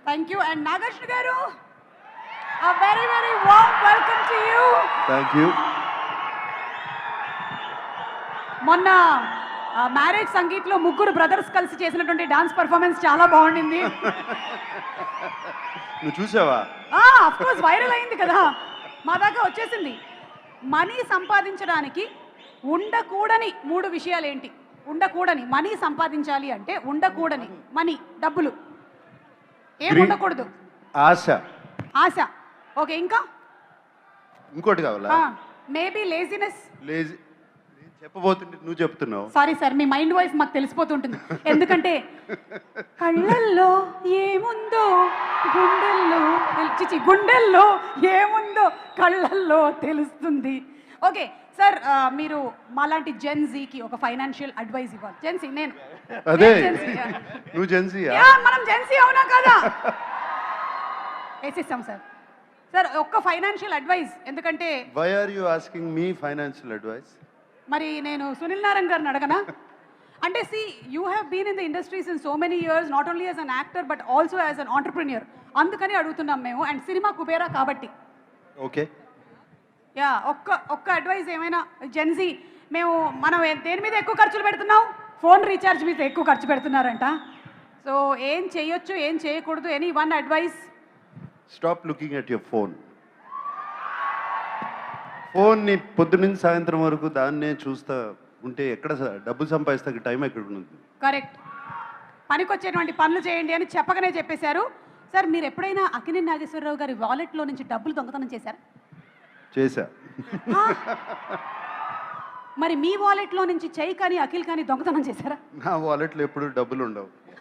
Thank you. And Nagarjuna గారు, a very very warm welcome to you. Thank you. మొన్న marriage సంగీత్లో ముగ్గురు brothers కలిసి చేసినటువంటి డాన్స్ పర్ఫార్మెన్స్ చాలా బాగుండింది. నువ్వు చూసావా? ఆఫ్ కోర్స్ వైరల్ అయింది కదా, మా దాకా వచ్చేసింది. మనీ సంపాదించడానికి ఉండకూడని 3 విషయాలు ఏంటి? ఉండకూడని మనీ సంపాదించాలి అంటే ఉండకూడని మనీ, డబ్బులు ఏం ఉండకూడదు? ఆశ. ఆశ. ఓకే, ఇంకా ఇంకోటి కావాలా? Maybe laziness. లేజీ. చెప్పబోతుంటే నువ్వు చెప్తున్నావు. సారీ సార్, మీ మైండ్ వాయిస్ మాకు తెలిసిపోతుంటుంది. ఎందుకంటే కళ్ళల్లో ఏముందో గుండెల్లో గుండెల్లో ఏముందో కళ్ళల్లో తెలుస్తుంది. ఓకే సార్, మీరు మాలాంటి జెన్జీకి ఒక ఫైనాన్షియల్ అడ్వైస్ ఇవ్వాలి. జెన్సీ నేను. అదే నువ్వు జెన్సీయా? మనం జెన్సీ అవునా కదా? వేసిస్తాం సార్. సార్ ఒక్క ఫైనాన్షియల్ అడ్వైస్, ఎందుకంటే why are you asking me financial advice? మరి నేను సునీల్ నారాయణ్ గారిని అడగనా? అంటే see you have been in the industries in so many years, not only as an actor but also as an entrepreneur. అందుకని అడుగుతున్నాం మేము. అండ్ సినిమా కుబేరా కాబట్టి. ఓకే. యా, ఒక్క అడ్వైస్ ఏమైనా. జెన్జీ మనం దేని మీద ఎక్కువ ఖర్చులు పెడుతున్నాం? ఫోన్ రీఛార్జ్ మీద ఎక్కువ ఖర్చు పెడుతున్నారంట. సో ఏం చేయొచ్చు, ఏం చేయకూడదు? Any one advice? Stop looking at your phone. ఫోన్ని పొద్దున్నుంచి సాయంత్రం వరకు దాన్నే చూస్తా ఉంటే ఎక్కడ డబ్బులు సంపాదిస్తాకి టైం ఎక్కడ ఉంటుంది? కరెక్ట్. పనికొచ్చేటువంటి పనులు చేయండి అని చెప్పగానే చెప్పేశారు. సార్ మీరు ఎప్పుడైనా అక్కినేని నాగేశ్వరరావు గారి వాలెట్లో నుంచి డబ్బులు దొంగతనం చేశారా? చేశా. మరి మీ వాలెట్లో నుంచి చెయ్యి కానీ అఖిల్ కానీ దొంగతనం చేశారా? నా వాలెట్లో ఎప్పుడు డబ్బులు ఉండవు.